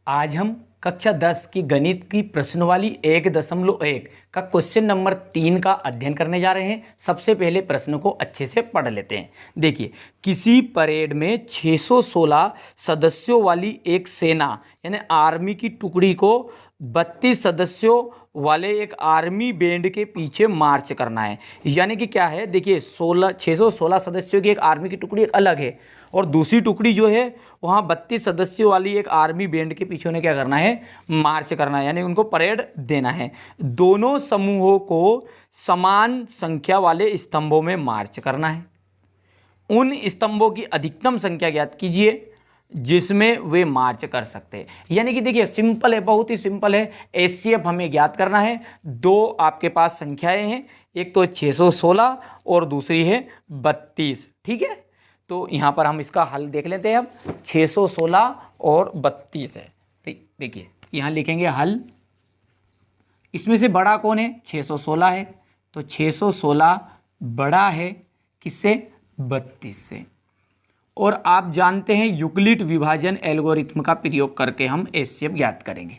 आज हम कक्षा 10 की गणित की प्रश्नवाली 1.1 का क्वेश्चन नंबर 3 का अध्ययन करने जा रहे हैं। सबसे पहले प्रश्न को अच्छे से पढ़ लेते हैं। देखिए, किसी परेड में 616 सदस्यों वाली एक सेना यानी आर्मी की टुकड़ी को 32 सदस्यों वाले एक आर्मी बैंड के पीछे मार्च करना है। यानी कि क्या है, देखिए 616 सदस्यों की एक आर्मी की टुकड़ी अलग है और दूसरी टुकड़ी जो है वहाँ 32 सदस्यों वाली एक आर्मी बैंड के पीछे उन्हें क्या करना है, मार्च करना है, यानी उनको परेड देना है। दोनों समूहों को समान संख्या वाले स्तंभों में मार्च करना है। उन स्तंभों की अधिकतम संख्या ज्ञात कीजिए जिसमें वे मार्च कर सकते हैं। यानी कि देखिए सिंपल है, बहुत ही सिंपल है। एचसीएफ हमें ज्ञात करना है। दो आपके पास संख्याएं हैं, एक तो 616 और दूसरी है 32। ठीक है, तो यहाँ पर हम इसका हल देख लेते हैं। अब 616 और 32 है। देखिए यहाँ लिखेंगे हल। इसमें से बड़ा कौन है? 616 है, तो 616 बड़ा है किससे? 32 से। और आप जानते हैं यूक्लिड विभाजन एल्गोरिथम का प्रयोग करके हम एचसीएफ ज्ञात करेंगे।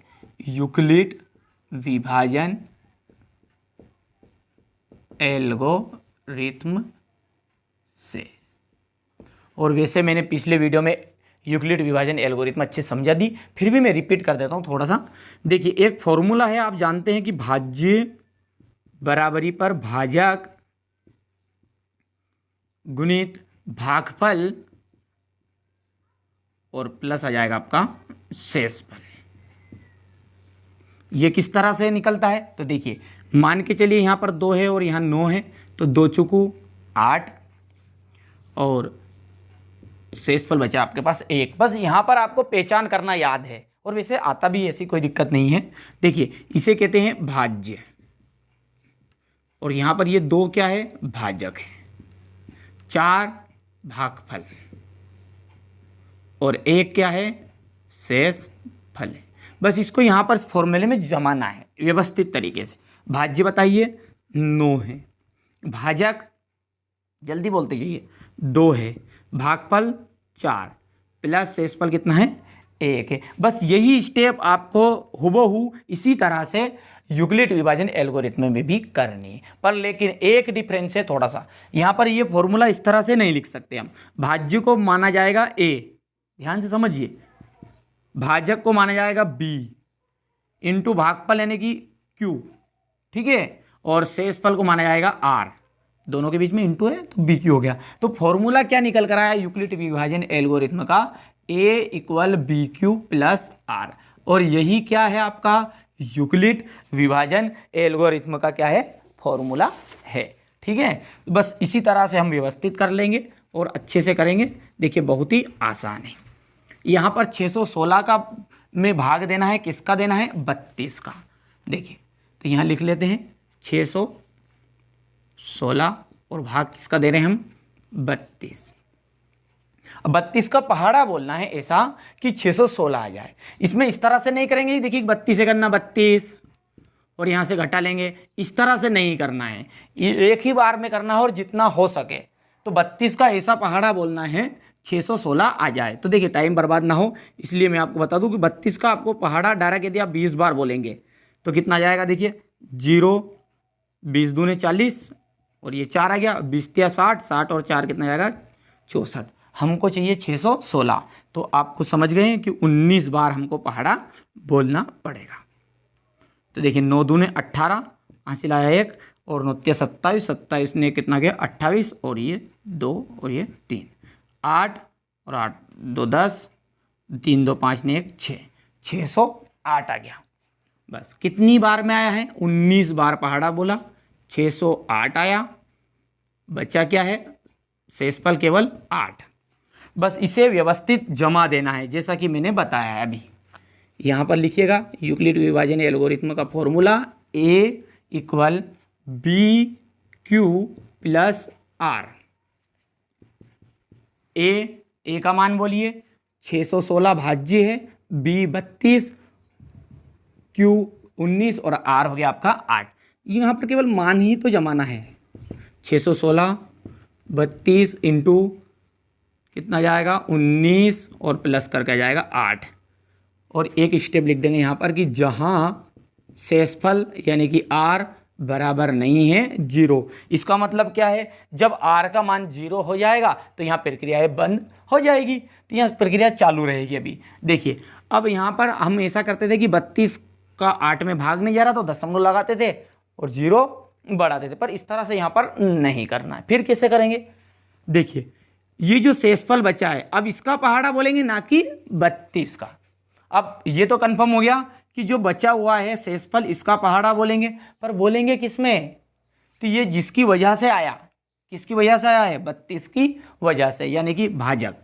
यूक्लिड विभाजन एल्गोरिथम से। और वैसे मैंने पिछले वीडियो में यूक्लिड विभाजन एल्गोरिथम अच्छे समझा दी, फिर भी मैं रिपीट कर देता हूँ थोड़ा सा। देखिए एक फॉर्मूला है, आप जानते हैं कि भाज्य बराबरी पर भाजक गुणित भागफल और प्लस आ जाएगा आपका शेषफल। ये किस तरह से निकलता है? तो देखिए मान के चलिए यहाँ पर 2 है और यहाँ 9 है, तो 2 चुकू 8 और शेषफल बचा आपके पास 1। बस यहाँ पर आपको पहचान करना याद है और वैसे आता भी, ऐसी कोई दिक्कत नहीं है। देखिए इसे कहते हैं भाज्य और यहाँ पर ये 2 क्या है? भाजक है। 4 भागफल और 1 क्या है? शेषफल है। बस इसको यहाँ पर फॉर्मूले में जमाना है व्यवस्थित तरीके से। भाज्य बताइए 9 है, भाजक जल्दी बोलते जाइए 2 है, भागफल 4 प्लस शेषफल कितना है? 1 है। बस यही स्टेप आपको हुबहू इसी तरह से यूक्लिड विभाजन एल्गोरिथम में भी करनी है, पर लेकिन एक डिफरेंस है थोड़ा सा। यहाँ पर ये फॉर्मूला इस तरह से नहीं लिख सकते हम। भाज्य को माना जाएगा A, ध्यान से समझिए, भाजक को माना जाएगा B इंटू भागफल यानी कि Q, ठीक है, और शेषफल को माना जाएगा R। दोनों के बीच में इंटू है तो BQ हो गया। तो फॉर्मूला क्या निकल कर आया यूक्लिड विभाजन एल्गोरिथम का? A equal BQ plus R। और यही क्या है आपका यूक्लिड विभाजन एल्गोरिथम का क्या है? फॉर्मूला है। ठीक है, बस इसी तरह से हम व्यवस्थित कर लेंगे और अच्छे से करेंगे। देखिए बहुत ही आसान है। यहाँ पर 616 का में भाग देना है, किसका देना है? 32 का। देखिए तो यहाँ लिख लेते हैं 616 और भाग किसका दे रहे हैं हम? 32। अब 32 का पहाड़ा बोलना है ऐसा कि 616 आ जाए। इसमें इस तरह से नहीं करेंगे, देखिए 32 से करना 32 और यहाँ से घटा लेंगे, इस तरह से नहीं करना है, एक ही बार में करना है और जितना हो सके। तो 32 का ऐसा पहाड़ा बोलना है 616 आ जाए। तो देखिए टाइम बर्बाद ना हो इसलिए मैं आपको बता दूं कि 32 का आपको पहाड़ा डायरेक्ट यदि आप 20 बार बोलेंगे तो कितना आ जाएगा? देखिए 0 20 दूने 40 और ये 4 आ गया, 20 या 60, 60 और 4 कितना जाएगा? 64। हमको चाहिए 616, तो आपको समझ गए हैं कि 19 बार हमको पहाड़ा बोलना पड़ेगा। तो देखिए 9 दूने 18, हासिल आया 1 और 9 27, 27 ने कितना गया? 28 और ये 2 और ये 3, 8 और 8 2 10, 3 2 5 ने 1 6, 608 आ गया। बस कितनी बार में आया है? 19 बार पहाड़ा बोला, 608 आया। बचा क्या है? शेषफल केवल 8। बस इसे व्यवस्थित जमा देना है जैसा कि मैंने बताया है अभी। यहाँ पर लिखिएगा यूक्लिड विभाजन एल्गोरिथम का formula A equal BQ plus R। A का मान बोलिए 616 भाज्य है, B 32, Q 19 और R हो गया आपका 8। यहाँ पर केवल मान ही तो जमाना है। 616 32 इंटू कितना जाएगा? 19 और प्लस करके जाएगा 8 और एक स्टेप लिख देंगे यहाँ पर कि जहाँ शेषफल यानी कि r बराबर नहीं है 0। इसका मतलब क्या है, जब r का मान 0 हो जाएगा तो यहाँ प्रक्रिया बंद हो जाएगी, तो यहाँ प्रक्रिया चालू रहेगी। अभी देखिए, अब यहाँ पर हम ऐसा करते थे कि 32 का 8 में भाग नहीं जा रहा तो दशमलव लगाते थे और 0 बढ़ाते थे, पर इस तरह से यहाँ पर नहीं करना है। फिर कैसे करेंगे, देखिए ये जो शेषफल बचा है अब इसका पहाड़ा बोलेंगे ना कि 32 का। अब ये तो कंफर्म हो गया कि जो बचा हुआ है शेषफल इसका पहाड़ा बोलेंगे, पर बोलेंगे किसमें, तो ये जिसकी वजह से आया, किसकी वजह से आया है, 32 की वजह से, यानी कि भाजक,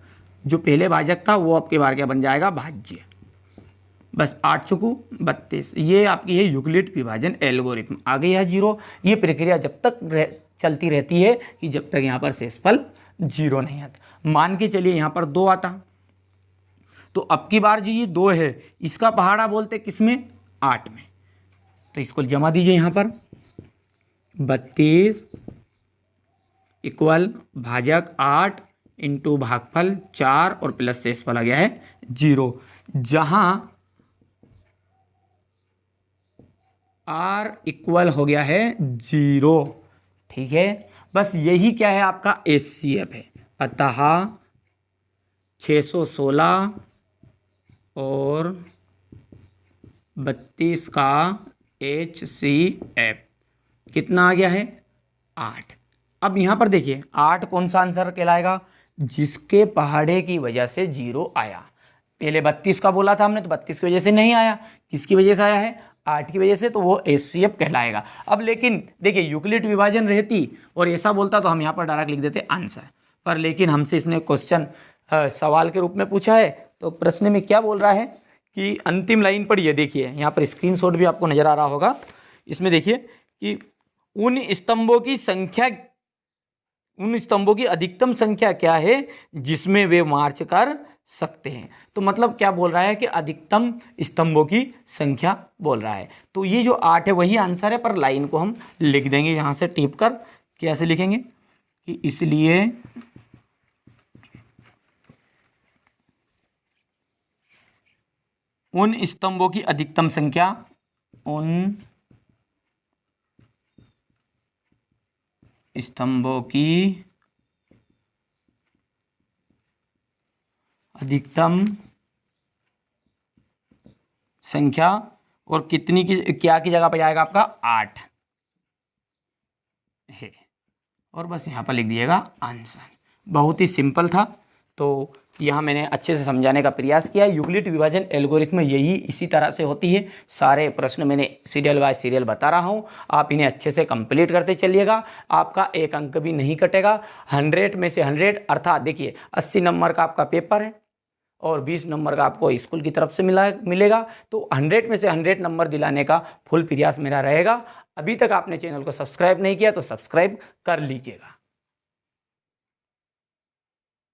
जो पहले भाजक था वो आपके बार क्या बन जाएगा, भाज्य। बस 8 चुकू 32, ये आपकी है यूक्लिड विभाजन एल्गोरिथम। आ गई है 0। ये प्रक्रिया जब तक चलती रहती है कि जब तक यहाँ पर शेषफल 0 नहीं आता। मान के चलिए यहाँ पर 2 आता, तो अब की बार जो ये 2 है इसका पहाड़ा बोलते किसमें, 8 में। तो इसको जमा दीजिए यहाँ पर, 32 इक्वल भाजक 8 इंटू भागफल 4 और प्लस शेषफल आ गया है 0, जहां r इक्वल हो गया है 0। ठीक है, बस यही क्या है आपका HCF है। अतः 616 और 32 का HCF कितना आ गया है, 8। अब यहाँ पर देखिए 8 कौन सा आंसर कहलाएगा, जिसके पहाड़े की वजह से 0 आया। पहले 32 का बोला था हमने, तो 32 की वजह से नहीं आया, किसकी वजह से आया है, 8 की वजह से, तो वो HCF कहलाएगा। अब लेकिन देखिए यूक्लिड विभाजन रहती और ऐसा बोलता तो हम यहाँ पर डायरेक्ट लिख देते आंसर, पर लेकिन हमसे इसने क्वेश्चन सवाल के रूप में पूछा है। तो प्रश्न में क्या बोल रहा है कि अंतिम लाइन पढ़िए, देखिए यहाँ पर स्क्रीनशॉट भी आपको नजर आ रहा होगा। इसमें देखिए कि उन स्तंभों की अधिकतम संख्या क्या है जिसमें वे मार्च कर सकते हैं। तो मतलब क्या बोल रहा है कि अधिकतम स्तंभों की संख्या बोल रहा है। तो ये जो 8 है वही आंसर है, पर लाइन को हम लिख देंगे यहाँ से टिप कर। कैसे लिखेंगे कि इसलिए उन स्तंभों की अधिकतम संख्या, उन स्तंभों की अधिकतम संख्या और कितनी की, क्या की जगह पर जाएगा आपका 8 है, और बस यहाँ पर लिख दिएगा आंसर। बहुत ही सिंपल था, तो यहाँ मैंने अच्छे से समझाने का प्रयास किया। यूक्लिड विभाजन एल्गोरिथम यही इसी तरह से होती है। सारे प्रश्न मैंने सीरियल बाय सीरियल बता रहा हूँ, आप इन्हें अच्छे से कंप्लीट करते चलिएगा, आपका एक अंक भी नहीं कटेगा। 100 में से 100 अर्थात देखिए 80 नंबर का आपका पेपर है और 20 नंबर का आपको स्कूल की तरफ से मिलेगा। तो 100 में से 100 नंबर दिलाने का फुल प्रयास मेरा रहेगा। अभी तक आपने चैनल को सब्सक्राइब नहीं किया तो सब्सक्राइब कर लीजिएगा।